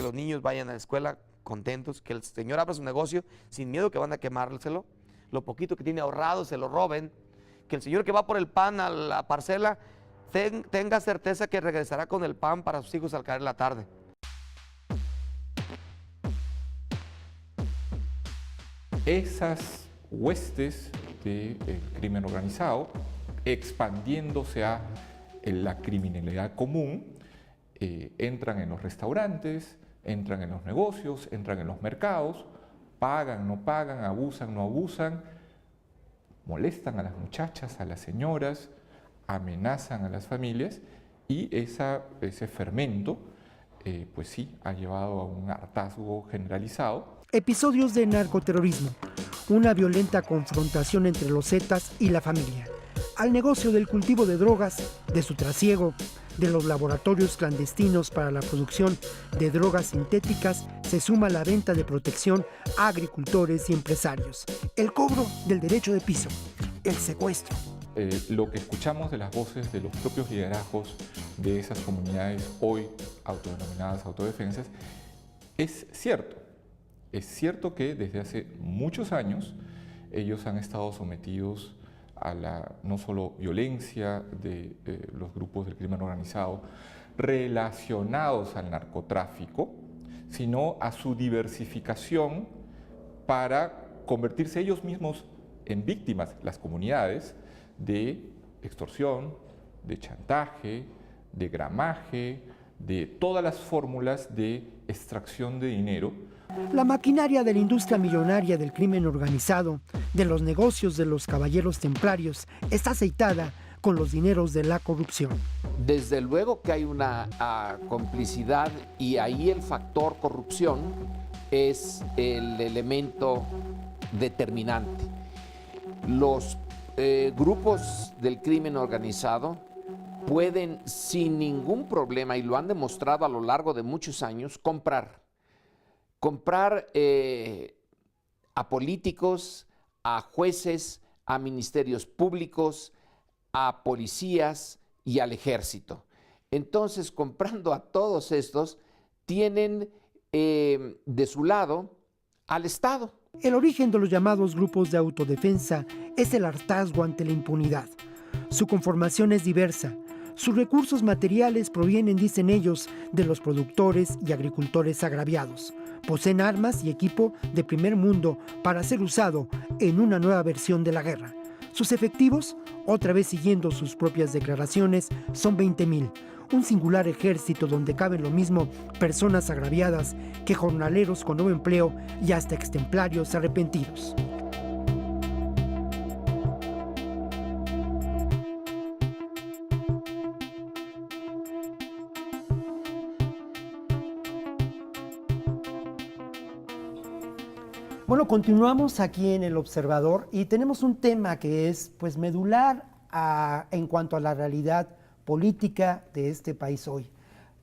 que los niños vayan a la escuela contentos, que el señor abra su negocio sin miedo que van a quemárselo, lo poquito que tiene ahorrado se lo roben, que el señor que va por el pan a la parcela tenga certeza que regresará con el pan para sus hijos al caer la tarde. Esas huestes del crimen organizado, expandiéndose a la criminalidad común, entran en los restaurantes, entran en los negocios, entran en los mercados, pagan, no pagan, abusan, no abusan, molestan a las muchachas, a las señoras, amenazan a las familias y ese fermento, pues sí, ha llevado a un hartazgo generalizado. Episodios de narcoterrorismo, una violenta confrontación entre los Zetas y la familia, al negocio del cultivo de drogas, de su trasiego, de los laboratorios clandestinos para la producción de drogas sintéticas, se suma la venta de protección a agricultores y empresarios, el cobro del derecho de piso, el secuestro. Lo que escuchamos de las voces de los propios liderazgos de esas comunidades hoy autodenominadas autodefensas es cierto. Es cierto que desde hace muchos años ellos han estado sometidos a la no solo violencia de los grupos del crimen organizado relacionados al narcotráfico, sino a su diversificación para convertirse ellos mismos en víctimas, las comunidades, de extorsión, de chantaje, de gramaje, de todas las fórmulas de extracción de dinero. La maquinaria de la industria millonaria del crimen organizado, de los negocios de los caballeros templarios, está aceitada con los dineros de la corrupción. Desde luego que hay una complicidad y ahí el factor corrupción es el elemento determinante. Los grupos del crimen organizado pueden sin ningún problema, y lo han demostrado a lo largo de muchos años, comprar a políticos, a jueces, a ministerios públicos, a policías y al ejército. Entonces, comprando a todos estos, tienen de su lado al Estado. El origen de los llamados grupos de autodefensa es el hartazgo ante la impunidad. Su conformación es diversa. Sus recursos materiales provienen, dicen ellos, de los productores y agricultores agraviados. Poseen armas y equipo de primer mundo para ser usado en una nueva versión de la guerra. Sus efectivos, otra vez siguiendo sus propias declaraciones, son 20,000. Un singular ejército donde caben lo mismo personas agraviadas que jornaleros con nuevo empleo y hasta extemplarios arrepentidos. Bueno, continuamos aquí en El Observador y tenemos un tema que es pues medular en cuanto a la realidad política de este país hoy.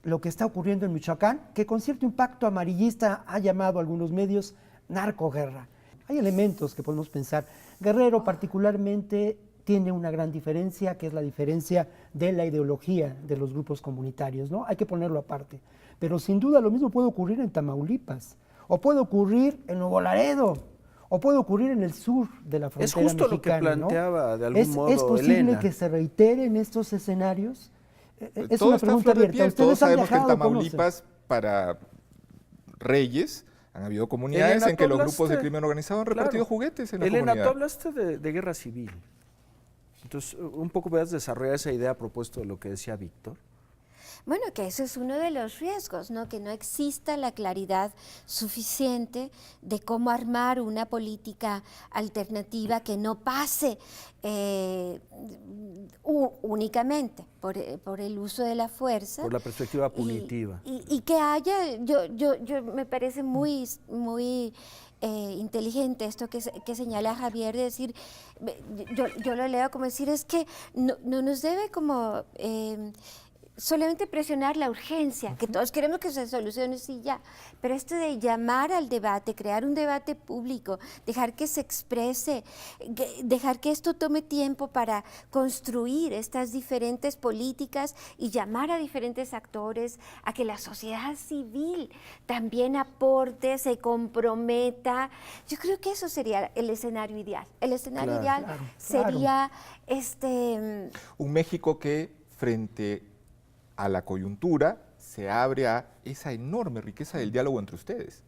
Lo que está ocurriendo en Michoacán, que con cierto impacto amarillista ha llamado a algunos medios narcoguerra. Hay elementos que podemos pensar. Guerrero particularmente tiene una gran diferencia, que es la diferencia de la ideología de los grupos comunitarios, ¿no? Hay que ponerlo aparte. Pero sin duda lo mismo puede ocurrir en Tamaulipas, o puede ocurrir en Nuevo Laredo, o puede ocurrir en el sur de la frontera mexicana. Es justo mexicana, lo que planteaba, ¿no? de algún modo, ¿Es posible Elena, que se reitere estos escenarios? Es Todo una está pregunta a flor de abierta. piel. Ustedes Todos han sabemos que en viajado, Tamaulipas, para Reyes, han habido comunidades Elena, en que tú los grupos de hablaste, crimen organizado han repartido claro, juguetes en la Elena, comunidad. tú hablaste de guerra civil. Entonces, un poco puedes desarrollar esa idea a propósito de lo que decía Víctor. Bueno, que eso es uno de los riesgos, ¿no? Que no exista la claridad suficiente de cómo armar una política alternativa que no pase únicamente por el uso de la fuerza. Por la perspectiva punitiva. Y que haya, yo me parece muy inteligente esto que señala Javier, de decir, yo lo leo como decir, es que no nos debe como solamente presionar la urgencia, que todos queremos que se solucione, sí, ya, pero esto de llamar al debate, crear un debate público, dejar que se exprese, dejar que esto tome tiempo para construir estas diferentes políticas y llamar a diferentes actores, a que la sociedad civil también aporte, se comprometa. Yo creo que eso sería el escenario ideal. El escenario ideal sería un México que frente a la coyuntura se abre a esa enorme riqueza del diálogo entre ustedes.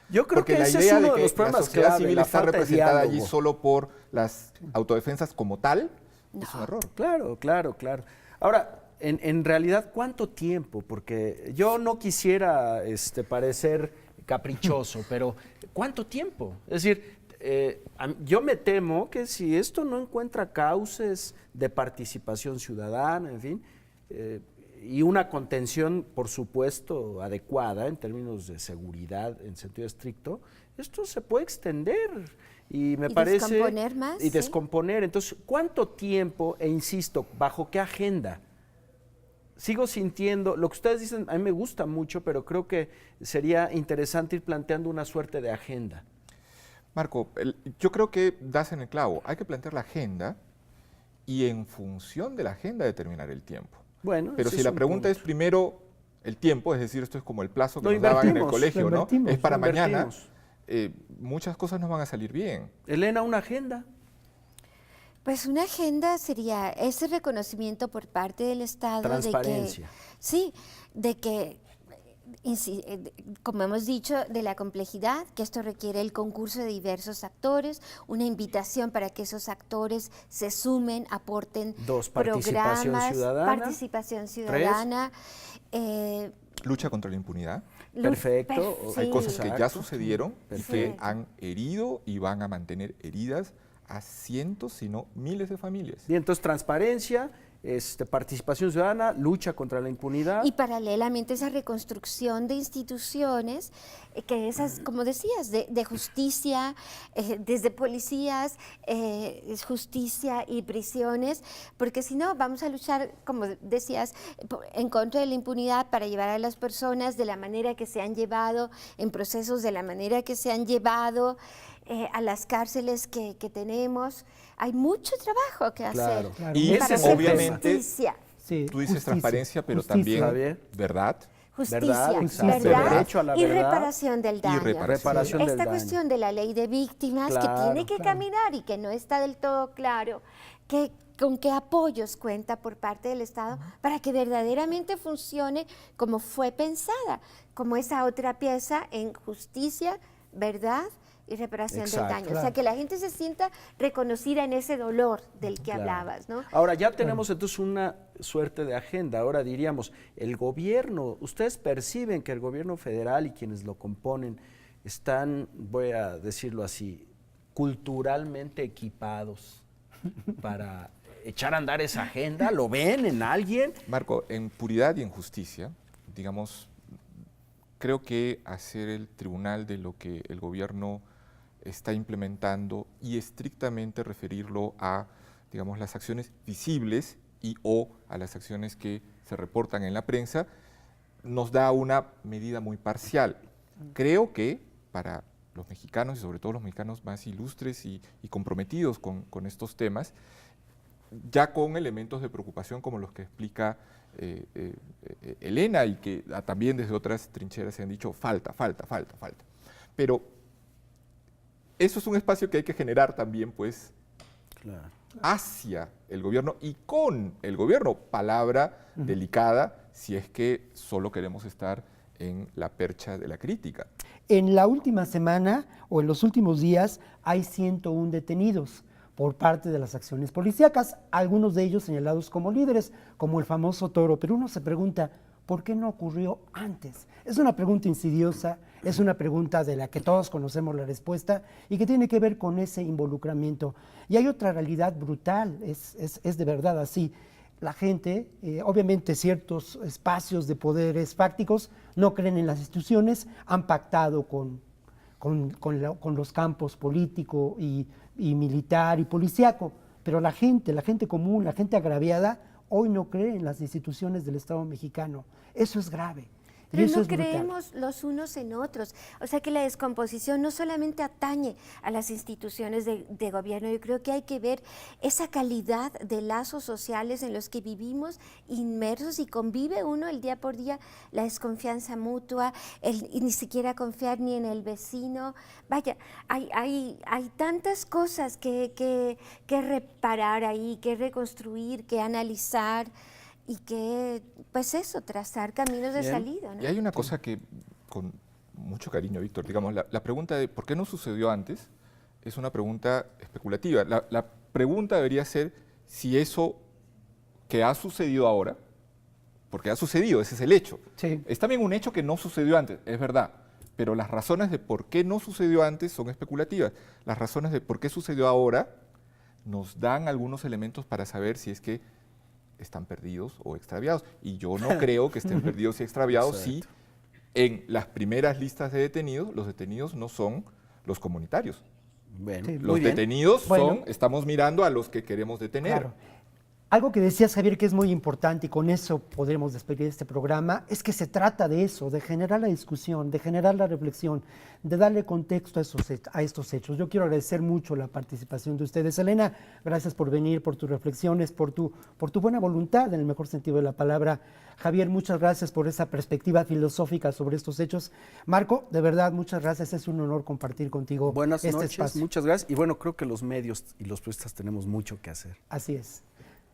Yo creo Porque que la ese idea es uno de de que los la problemas sociedad clave, civil la está falta de representada allí diálogo. solo por las autodefensas como tal es un error. Claro. Ahora, en realidad, ¿cuánto tiempo? Porque yo no quisiera parecer caprichoso, pero ¿cuánto tiempo? Es decir, yo me temo que si esto no encuentra cauces de participación ciudadana, en fin, y una contención, por supuesto, adecuada en términos de seguridad en sentido estricto, esto se puede extender y me parece... descomponer más, y ¿sí? descomponer. Entonces, ¿cuánto tiempo, e insisto, bajo qué agenda? Sigo sintiendo, lo que ustedes dicen a mí me gusta mucho, pero creo que sería interesante ir planteando una suerte de agenda. Marco, yo creo que das en el clavo. Hay que plantear la agenda y en función de la agenda determinar el tiempo. Bueno, Pero ese si es la un pregunta es punto. primero el tiempo, es decir, esto es como el plazo que Lo nos daban en el invertimos, colegio, lo ¿no? invertimos, Es para lo mañana. invertimos. Muchas cosas no van a salir bien. Elena, una agenda. Pues una agenda sería ese reconocimiento por parte del Estado Transparencia. de que, como hemos dicho, de la complejidad, que esto requiere el concurso de diversos actores, una invitación para que esos actores se sumen, aporten Dos, participación programas, ciudadana. participación ciudadana, Lucha contra la impunidad. Perfecto. Sí. Hay cosas que ya Exacto. sucedieron y que Perfecto. han herido y van a mantener heridas a cientos, si no miles de familias. Bien, entonces transparencia, participación ciudadana, lucha contra la impunidad. Y paralelamente esa reconstrucción de instituciones, que esas, como decías, de justicia, desde policías, justicia y prisiones, porque si no vamos a luchar, como decías, en contra de la impunidad para llevar a las personas de la manera que se han llevado, en procesos de la manera que se han llevado, a las cárceles que tenemos. Hay mucho trabajo que hacer Claro. Y para ese hacer obviamente, justicia. Sí, tú dices justicia, transparencia, pero justicia. también Javier. verdad. Justicia, Verdad, verdad, exacto. Derecho a la y verdad. reparación del daño. Reparación del Esta daño. cuestión de la ley de víctimas Claro, que tiene que claro. caminar y que no está del todo claro, con qué apoyos cuenta por parte del Estado para que verdaderamente funcione como fue pensada, como esa otra pieza en justicia, verdad y reparación Exacto. del daño. O sea, Claro. que la gente se sienta reconocida en ese dolor del que Claro. hablabas, ¿no? Ahora ya tenemos entonces una suerte de agenda. Ahora diríamos, el gobierno, ustedes perciben que el gobierno federal y quienes lo componen están, voy a decirlo así, culturalmente equipados para echar a andar esa agenda. ¿Lo ven en alguien? Marco, en puridad y en justicia, digamos, creo que hacer el tribunal de lo que el gobierno está implementando y estrictamente referirlo a, digamos, las acciones visibles y o a las acciones que se reportan en la prensa, nos da una medida muy parcial. Creo que para los mexicanos y sobre todo los mexicanos más ilustres y comprometidos con estos temas, ya con elementos de preocupación como los que explica Elena y que también desde otras trincheras se han dicho falta. Pero eso es un espacio que hay que generar también, pues, Claro. hacia el gobierno y con el gobierno, palabra delicada si es que solo queremos estar en la percha de la crítica. En la última semana o en los últimos días hay 101 detenidos por parte de las acciones policíacas, algunos de ellos señalados como líderes, como el famoso Toro. Pero uno se pregunta, ¿por qué no ocurrió antes? Es una pregunta insidiosa, es una pregunta de la que todos conocemos la respuesta y que tiene que ver con ese involucramiento. Y hay otra realidad brutal, es de verdad así. La gente, obviamente ciertos espacios de poderes fácticos no creen en las instituciones, han pactado con los campos político y militar y policíaco, pero la gente común, la gente agraviada, hoy no cree en las instituciones del Estado mexicano. Eso es grave. Y Pero eso no es brutal. creemos los unos en otros. O sea que la descomposición no solamente atañe a las instituciones de gobierno, yo creo que hay que ver esa calidad de lazos sociales en los que vivimos inmersos y convive uno el día por día, la desconfianza mutua, y ni siquiera confiar ni en el vecino. Vaya, hay tantas cosas que reparar ahí, que reconstruir, que analizar. Y que, pues eso, trazar caminos de Bien. salida, ¿no? Y hay una cosa que, con mucho cariño, Víctor, digamos, la pregunta de ¿por qué no sucedió antes? Es una pregunta especulativa. La pregunta debería ser si eso que ha sucedido ahora, porque ha sucedido, ese es el hecho. Sí. Es también un hecho que no sucedió antes, es verdad, pero las razones de por qué no sucedió antes son especulativas. Las razones de por qué sucedió ahora nos dan algunos elementos para saber si es que están perdidos o extraviados. Y yo no creo que estén perdidos y extraviados si en las primeras listas de detenidos, los detenidos no son los comunitarios. Bueno, Sí. Los Muy bien. detenidos Bueno. son, estamos mirando a los que queremos detener. Claro. Algo que decías, Javier, que es muy importante y con eso podremos despedir este programa, es que se trata de eso, de generar la discusión, de generar la reflexión, de darle contexto a estos hechos. Yo quiero agradecer mucho la participación de ustedes. Elena, gracias por venir, por tus reflexiones, por tu buena voluntad, en el mejor sentido de la palabra. Javier, muchas gracias por esa perspectiva filosófica sobre estos hechos. Marco, de verdad, muchas gracias. Es un honor compartir contigo buenas este noches, espacio. muchas gracias. Y bueno, creo que los medios y los periodistas tenemos mucho que hacer. Así es.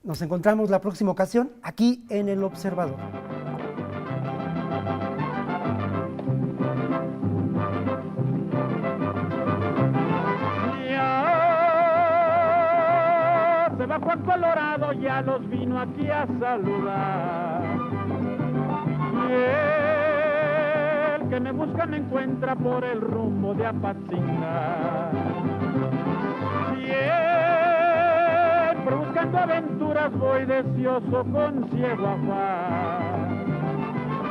Nos encontramos la próxima ocasión aquí en El Observador. Ya se va Juan Colorado, ya los vino aquí a saludar. Y el que me busca me encuentra por el rumbo de Apatzingán. Siempre buscando aventuras voy deseoso con ciego afán.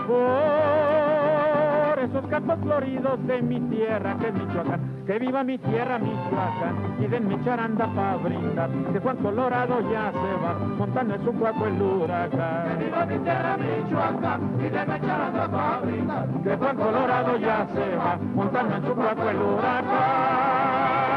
Por esos campos floridos de mi tierra que es Michoacán, que viva mi tierra Michoacán, y denme charanda pa' brindar, que Juan Colorado ya se va, montando en su cuaco el huracán. Que viva mi tierra Michoacán, y denme charanda pa' brindar, que Juan Colorado ya se va, montando en su cuaco el huracán.